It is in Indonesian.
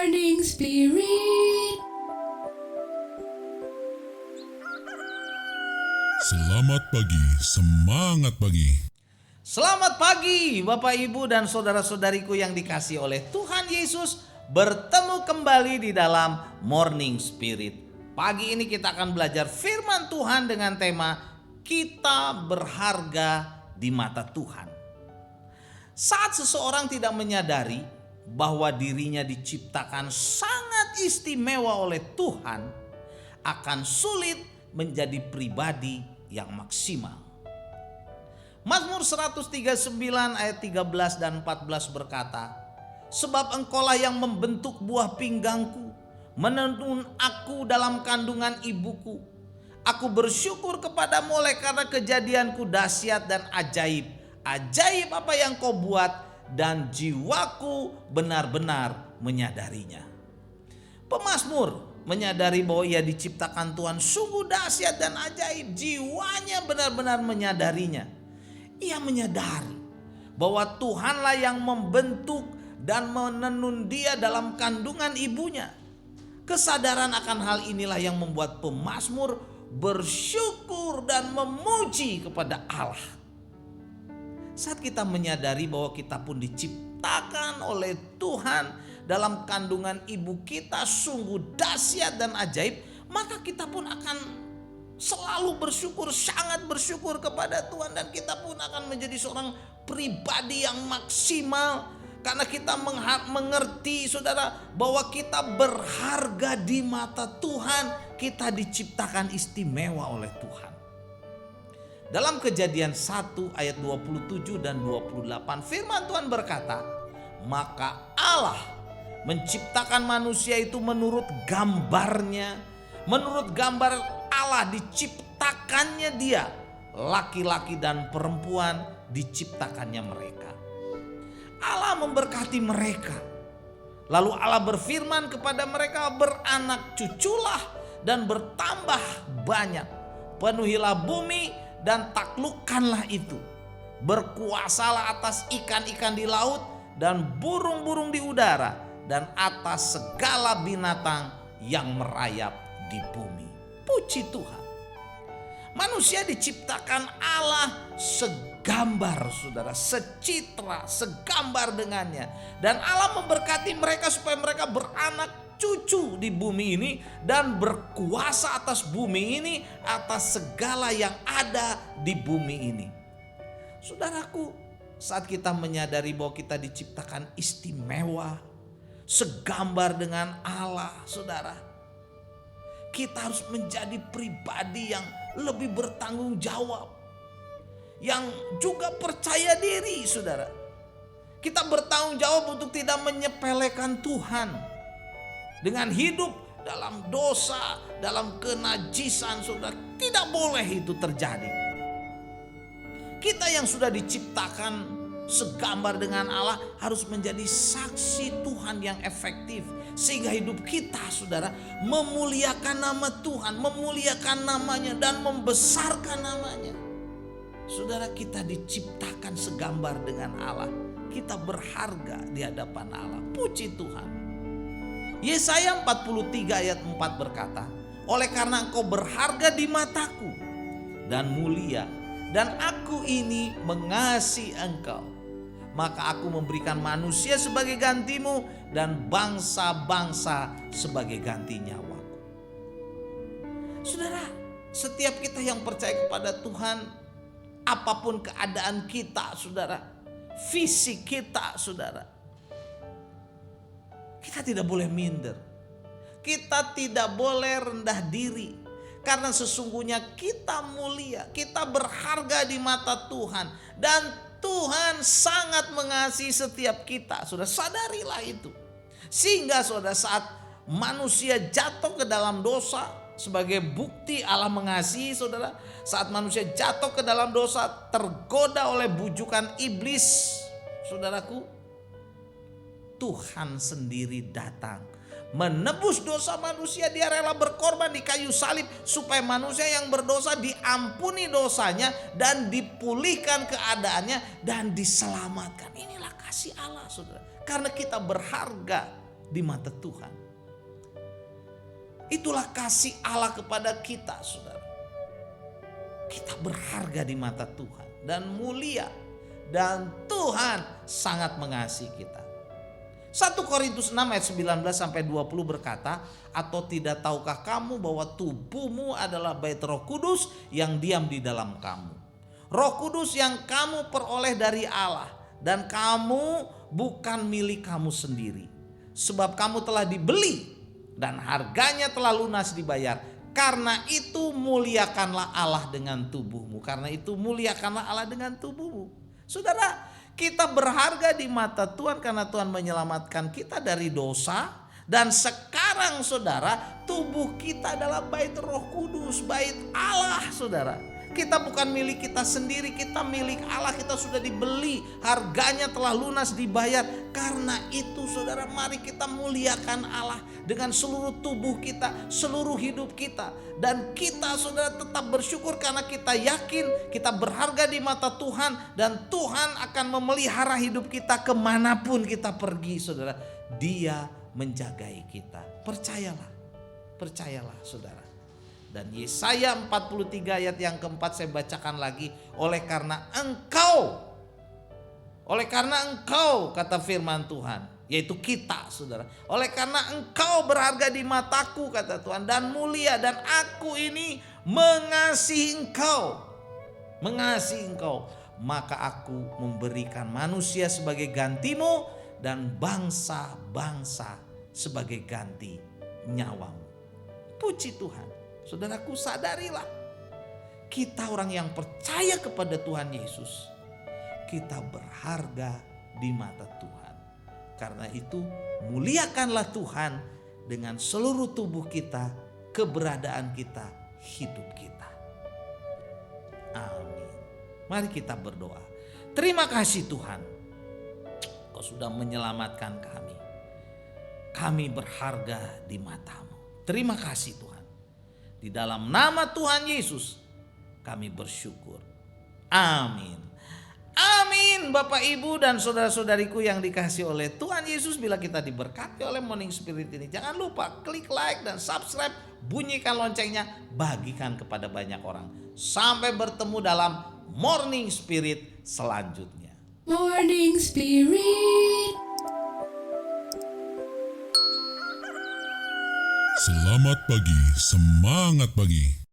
Morning Spirit. Selamat pagi, semangat pagi. Selamat pagi Bapak Ibu dan saudara-saudariku yang dikasihi oleh Tuhan Yesus. Bertemu kembali di dalam Morning Spirit. Pagi ini kita akan belajar firman Tuhan dengan tema kita berharga di mata Tuhan. Saat seseorang tidak menyadari bahwa dirinya diciptakan sangat istimewa oleh Tuhan, akan sulit menjadi pribadi yang maksimal. Mazmur 139 ayat 13 dan 14 berkata, sebab engkaulah yang membentuk buah pinggangku, menenun aku dalam kandungan ibuku. Aku bersyukur kepadamu oleh karena kejadianku dahsyat dan ajaib. Ajaib apa yang kau buat dan jiwaku benar-benar menyadarinya. Pemazmur menyadari bahwa ia diciptakan Tuhan sungguh dahsyat dan ajaib. Jiwanya benar-benar menyadarinya. Ia menyadari bahwa Tuhanlah yang membentuk dan menenun dia dalam kandungan ibunya. Kesadaran akan hal inilah yang membuat pemazmur bersyukur dan memuji kepada Allah. Saat kita menyadari bahwa kita pun diciptakan oleh Tuhan dalam kandungan ibu kita sungguh dahsyat dan ajaib, maka kita pun akan selalu bersyukur, sangat bersyukur kepada Tuhan, dan kita pun akan menjadi seorang pribadi yang maksimal karena kita mengerti saudara bahwa kita berharga di mata Tuhan. Kita diciptakan istimewa oleh Tuhan. Dalam Kejadian 1 ayat 27 dan 28 firman Tuhan berkata, maka Allah menciptakan manusia itu menurut gambarnya, menurut gambar Allah diciptakannya dia, laki-laki dan perempuan diciptakannya mereka. Allah memberkati mereka. Lalu Allah berfirman kepada mereka, beranak cuculah dan bertambah banyak. Penuhilah bumi dan taklukkanlah itu. Berkuasalah atas ikan-ikan di laut dan burung-burung di udara dan atas segala binatang yang merayap di bumi. Puji Tuhan. Manusia diciptakan Allah segambar saudara, secitra, segambar dengannya. Dan Allah memberkati mereka supaya mereka beranak cucu di bumi ini dan berkuasa atas bumi ini, atas segala yang ada di bumi ini. Saudaraku, saat kita menyadari bahwa kita diciptakan istimewa, segambar dengan Allah, saudara, kita harus menjadi pribadi yang lebih bertanggung jawab, yang juga percaya diri, saudara. Kita bertanggung jawab untuk tidak menyepelekan Tuhan dengan hidup dalam dosa, dalam kenajisan, saudara. Tidak boleh itu terjadi. Kita yang sudah diciptakan segambar dengan Allah harus menjadi saksi Tuhan yang efektif, sehingga hidup kita saudara memuliakan nama Tuhan, memuliakan namanya dan membesarkan namanya. Saudara, kita diciptakan segambar dengan Allah, kita berharga di hadapan Allah. Puji Tuhan. Yesaya 43 ayat 4 berkata, oleh karena engkau berharga di mataku dan mulia, dan aku ini mengasihi engkau, maka aku memberikan manusia sebagai gantimu dan bangsa-bangsa sebagai ganti nyawaku. Saudara, setiap kita yang percaya kepada Tuhan, apapun keadaan kita saudara, fisik kita saudara, kita tidak boleh minder. Kita tidak boleh rendah diri. Karena sesungguhnya kita mulia, kita berharga di mata Tuhan. Dan Tuhan sangat mengasihi setiap kita. Saudara, sadarilah itu. Sehingga saudara, saat manusia jatuh ke dalam dosa, sebagai bukti Allah mengasihi saudara, saat manusia jatuh ke dalam dosa, tergoda oleh bujukan iblis, saudaraku, Tuhan sendiri datang menebus dosa manusia. Dia rela berkorban di kayu salib supaya manusia yang berdosa diampuni dosanya dan dipulihkan keadaannya dan diselamatkan. Inilah kasih Allah saudara. Karena kita berharga di mata Tuhan. Itulah kasih Allah kepada kita, saudara. Kita berharga di mata Tuhan dan mulia, dan Tuhan sangat mengasihi kita. 1 Korintus 6 ayat 19 sampai 20 berkata, atau tidak tahukah kamu bahwa tubuhmu adalah bait Roh Kudus yang diam di dalam kamu. Roh Kudus yang kamu peroleh dari Allah, dan kamu bukan milik kamu sendiri. Sebab kamu telah dibeli dan harganya telah lunas dibayar. Karena itu muliakanlah Allah dengan tubuhmu. Karena itu muliakanlah Allah dengan tubuhmu. Saudara, kita berharga di mata Tuhan karena Tuhan menyelamatkan kita dari dosa. Dan sekarang saudara, tubuh kita adalah bait Roh Kudus, bait Allah, saudara. Kita bukan milik kita sendiri, kita milik Allah, kita sudah dibeli, harganya telah lunas dibayar. Karena itu saudara, mari kita muliakan Allah dengan seluruh tubuh kita, seluruh hidup kita. Dan kita saudara tetap bersyukur karena kita yakin kita berharga di mata Tuhan. Dan Tuhan akan memelihara hidup kita kemanapun kita pergi, saudara. Dia menjagai kita, percayalah saudara. Dan Yesaya 43 ayat yang keempat saya bacakan lagi. Oleh karena engkau kata firman Tuhan, yaitu kita saudara. Oleh karena engkau berharga di mataku kata Tuhan, dan mulia, dan aku ini mengasihi engkau. Maka aku memberikan manusia sebagai gantimu dan bangsa-bangsa sebagai ganti nyawamu. Puji Tuhan. Saudaraku, sadarilah, kita orang yang percaya kepada Tuhan Yesus, kita berharga di mata Tuhan. Karena itu muliakanlah Tuhan dengan seluruh tubuh kita, keberadaan kita, hidup kita. Amin. Mari kita berdoa. Terima kasih Tuhan, Kau sudah menyelamatkan kami. Kami berharga di mata-Mu. Terima kasih Tuhan. Di dalam nama Tuhan Yesus kami bersyukur. Amin. Amin. Bapak, Ibu, dan saudara-saudariku yang dikasihi oleh Tuhan Yesus, bila kita diberkati oleh Morning Spirit ini, jangan lupa klik like dan subscribe, bunyikan loncengnya, bagikan kepada banyak orang. Sampai bertemu dalam Morning Spirit selanjutnya. Morning Spirit. Selamat pagi, semangat pagi.